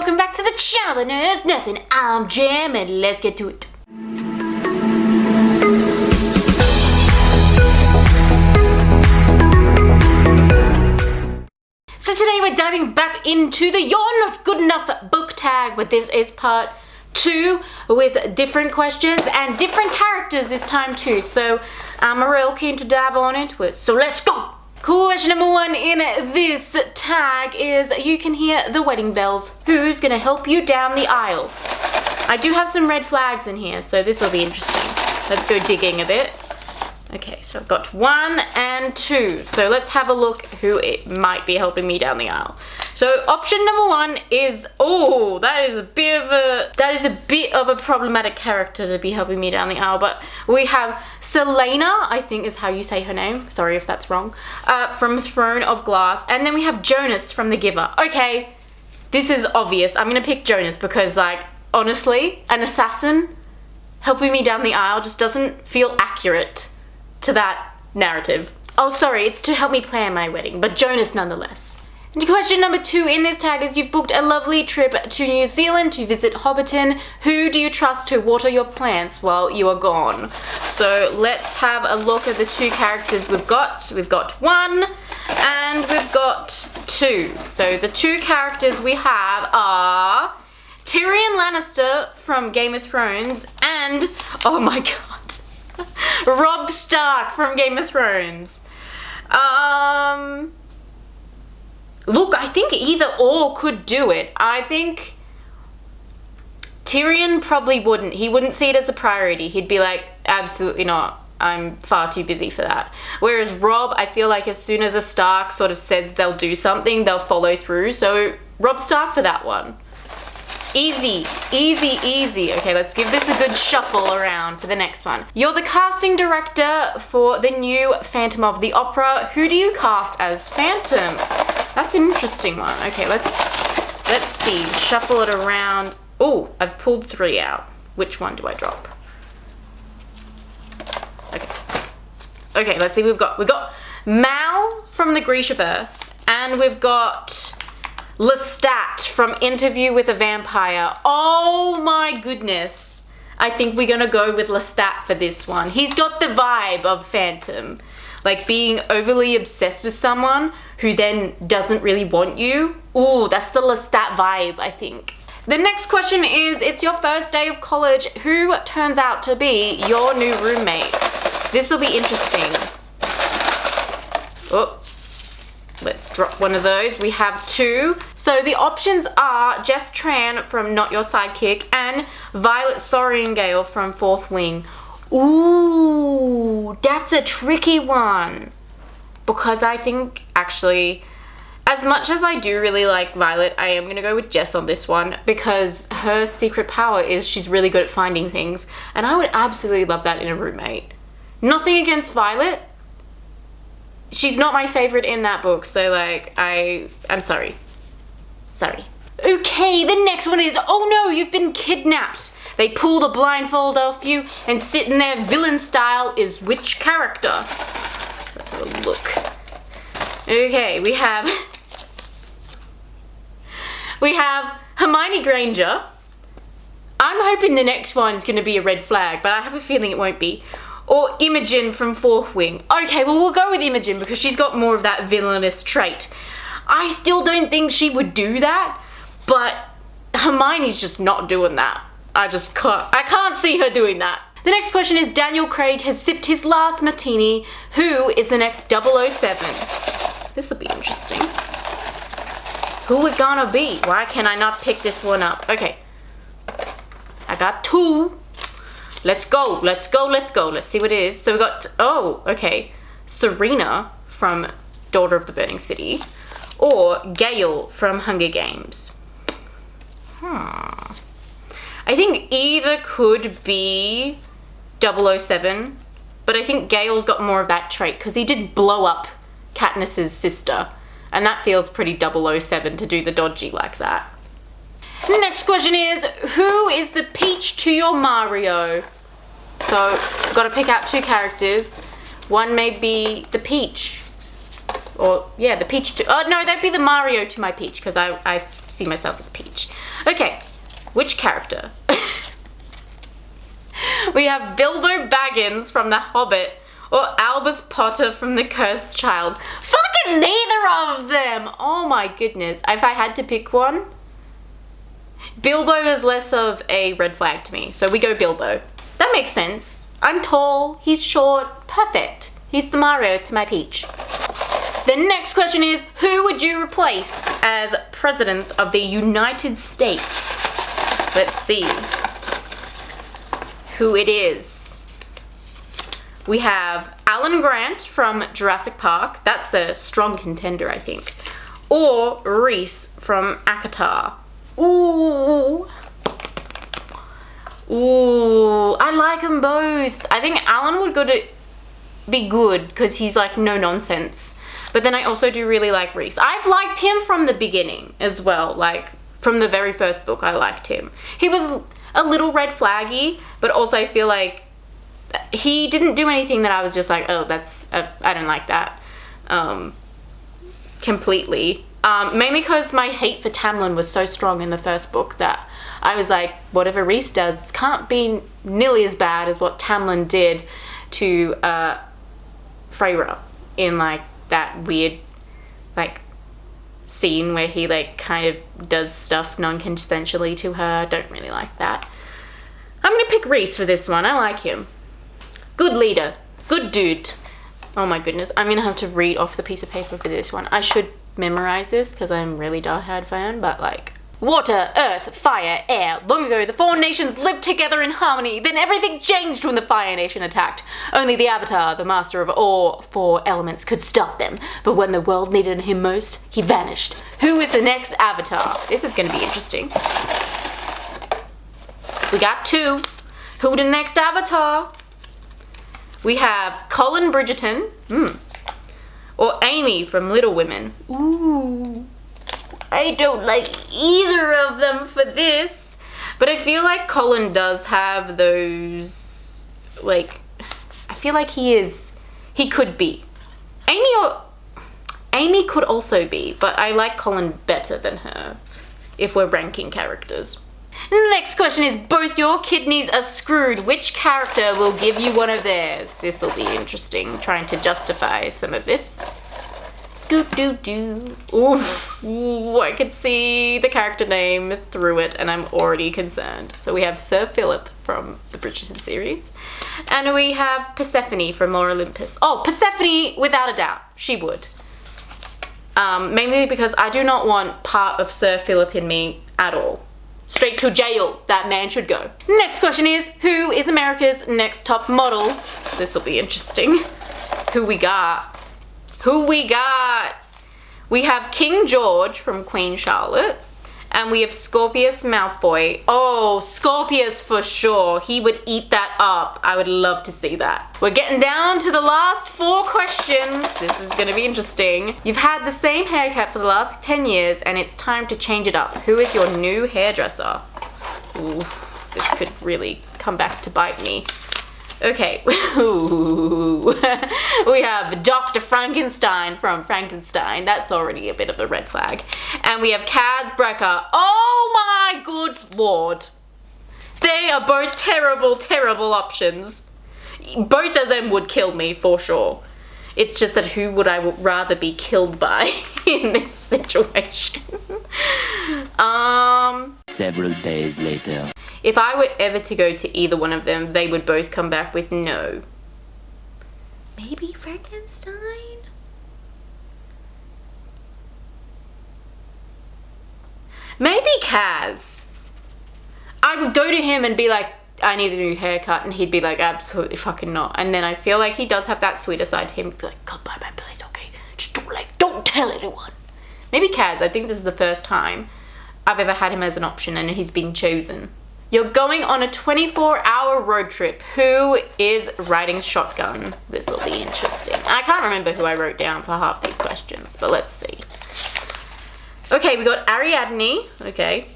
welcome back to the channel. There's nothing. I'm Jam, and let's get to it. So today we're diving back into the You're Not Good Enough book tag, but this is part 2 with different questions and different characters this time too. So I'm real keen to dive on into it. So let's go! Question number 1 in this tag is you can hear the wedding bells. Who's gonna help you down the aisle? I do have some red flags in here, so this will be interesting. Let's go digging a bit. Okay, so I've got 1 and 2. So let's have a look who it might be helping me down the aisle. So option number 1 is, oh, that is a bit of a problematic character to be helping me down the aisle. But we have Selena, I think is how you say her name. Sorry if that's wrong. From Throne of Glass, and then we have Jonas from The Giver. Okay, this is obvious. I'm gonna pick Jonas because, like, honestly, an assassin helping me down the aisle just doesn't feel accurate to that narrative. Oh, sorry, it's to help me plan my wedding, but Jonas nonetheless. And question number 2 in this tag is you've booked a lovely trip to New Zealand to visit Hobbiton. Who do you trust to water your plants while you are gone? So let's have a look at the 2 characters we've got. We've got 1 and we've got 2. So the 2 characters we have are Tyrion Lannister from Game of Thrones and, oh my god, Robb Stark from Game of Thrones. Look, I think either or could do it. I think Tyrion probably wouldn't. He wouldn't see it as a priority. He'd be like, absolutely not. I'm far too busy for that. Whereas Robb, I feel like as soon as a Stark sort of says they'll do something, they'll follow through. So Robb Stark for that one. Easy, easy, easy. Okay, let's give this a good shuffle around for the next one. You're the casting director for the new Phantom of the Opera. Who do you cast as Phantom? That's an interesting one. Okay, let's see. Shuffle it around. Oh, I've pulled 3 out. Which one do I drop? Okay, let's see. We've got Mal from the Grishaverse, and we've got Lestat from Interview with a Vampire. Oh my goodness. I think we're gonna go with Lestat for this one. He's got the vibe of Phantom. Like being overly obsessed with someone who then doesn't really want you. Ooh, that's the Lestat vibe, I think. The next question is, it's your first day of college. Who turns out to be your new roommate? This will be interesting. Oh. Let's drop one of those. We have 2. So the options are Jess Tran from Not Your Sidekick and Violet Sorrengail from Fourth Wing. Ooh, that's a tricky one. Because I think, actually, as much as I do really like Violet, I am going to go with Jess on this one because her secret power is she's really good at finding things. And I would absolutely love that in a roommate. Nothing against Violet. She's not my favorite in that book, so like, I'm sorry. Sorry. Okay, the next one is, oh no, you've been kidnapped. They pull the blindfold off you and sitting there villain style is which character? Let's have a look. Okay, we have Hermione Granger. I'm hoping the next one is going to be a red flag, but I have a feeling it won't be. Or Imogen from Fourth Wing. Okay, well, we'll go with Imogen because she's got more of that villainous trait. I still don't think she would do that, but Hermione's just not doing that. I can't see her doing that. The next question is, Daniel Craig has sipped his last martini. Who is the next 007? This will be interesting. Who it gonna be? Why can I not pick this one up? Okay. I got 2. Let's go, let's go, let's go. Let's see what it is. So we got, oh, okay. Serena from Daughter of the Burning City. Or Gale from Hunger Games. I think either could be 007. But I think Gale's got more of that trait because he did blow up Katniss's sister. And that feels pretty 007 to do the dodgy like that. Next question is, who is the Peach to your Mario? So, I've got to pick out 2 characters. One may be the Peach. Or, yeah, the Peach to... Oh, no, that'd be the Mario to my Peach, because I see see myself as Peach. Okay, which character? We have Bilbo Baggins from The Hobbit or Albus Potter from The Cursed Child. Fucking neither of them! Oh my goodness. If I had to pick one, Bilbo is less of a red flag to me, so we go Bilbo. That makes sense. I'm tall, he's short, perfect. He's the Mario to my Peach. The next question is, who would you replace as President of the United States? Let's see who it is. We have Alan Grant from Jurassic Park. That's a strong contender, I think. Or Reese from ACOTAR. Ooh. Ooh, I like them both. I think Alan would be good because he's like no nonsense. But then I also do really like Reese. I've liked him from the beginning as well. Like from the very first book, I liked him. He was a little red flaggy, but also I feel like he didn't do anything that I was just like, oh, I don't like that completely. Mainly because my hate for Tamlin was so strong in the first book that I was like, whatever Reese does can't be nearly as bad as what Tamlin did to Freyra in like that weird like scene where he like kind of does stuff non-consensually to her. Don't really like that. I'm gonna pick Reese for this one. I like him. Good leader. Good dude. Oh my goodness. I'm gonna have to read off the piece of paper for this one. I should memorize this because I'm really die-hard fan, but like water, earth, fire, air. Long ago, the four nations lived together in harmony. Then everything changed when the Fire Nation attacked. Only the Avatar, the master of all four elements, could stop them. But when the world needed him most, he vanished. Who is the next Avatar? This is going to be interesting. We got two. Who the next Avatar? We have Colin Bridgerton. Or Amy from Little Women. Ooh. I don't like either of them for this, but I feel like Colin does have those, like, I feel like he could be. Amy could also be, but I like Colin better than her if we're ranking characters. Next question is, both your kidneys are screwed. Which character will give you one of theirs? This will be interesting, trying to justify some of this. Ooh, I could see the character name through it and I'm already concerned. So we have Sir Philip from the Bridgerton series. And we have Persephone from Lore Olympus. Oh, Persephone, without a doubt. She would. Mainly because I do not want part of Sir Philip in me at all. Straight to jail. That man should go. Next question is, who is America's next top model? This will be interesting. Who we got? We have King George from Queen Charlotte, and we have Scorpius Malfoy. Oh, Scorpius for sure. He would eat that up. I would love to see that. We're getting down to the last 4 questions. This is gonna be interesting. You've had the same haircut for the last 10 years, and it's time to change it up. Who is your new hairdresser? Ooh, this could really come back to bite me. Okay, we have Dr. Frankenstein from Frankenstein. That's already a bit of a red flag. And we have Kaz Brekker. Oh my good lord. They are both terrible, terrible options. Both of them would kill me for sure. It's just that who would I rather be killed by in this situation? Several days later. If I were ever to go to either one of them, they would both come back with no. Maybe Frankenstein? Maybe Kaz. I would go to him and be like, I need a new haircut, and he'd be like, absolutely fucking not. And then I feel like he does have that sweeter side to him. He'd be like, come by my place, okay? Just don't tell anyone. Maybe Kaz. I think this is the first time I've ever had him as an option and he's been chosen. You're going on a 24-hour road trip. Who is riding shotgun? This will be interesting. I can't remember who I wrote down for half these questions, but let's see. Okay, we got Ariadne. Okay.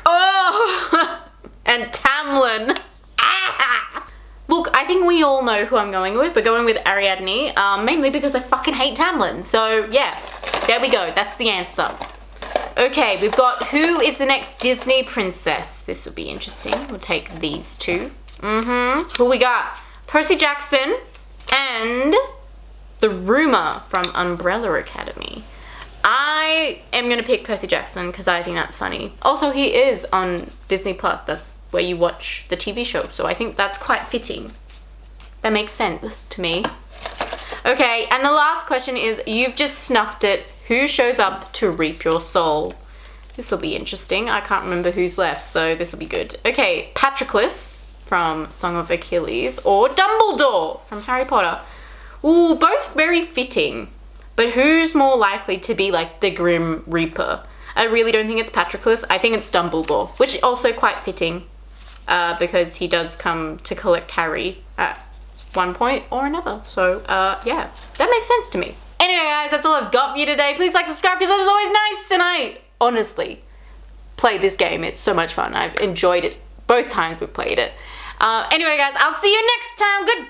Oh! And Tamlin. Ah! Look, I think we all know who I'm going with. We're going with Ariadne, mainly because I fucking hate Tamlin. So, yeah, there we go. That's the answer. Okay, we've got who is the next Disney princess? This will be interesting. We'll take these two. Who we got? Percy Jackson and the Rumor from Umbrella Academy. I am going to pick Percy Jackson because I think that's funny. Also, he is on Disney Plus. That's where you watch the TV show. So I think that's quite fitting. That makes sense to me. Okay, and the last question is, you've just snuffed it. Who shows up to reap your soul? This will be interesting. I can't remember who's left, so this will be good. Okay, Patroclus from Song of Achilles or Dumbledore from Harry Potter. Ooh, both very fitting. But who's more likely to be like the Grim Reaper? I really don't think it's Patroclus. I think it's Dumbledore, which also quite fitting because he does come to collect Harry at one point or another. So yeah, that makes sense to me. Anyway guys, that's all I've got for you today. Please like, subscribe because that is always nice, and I honestly played this game. It's so much fun. I've enjoyed it both times we played it. Anyway guys, I'll see you next time. Goodbye.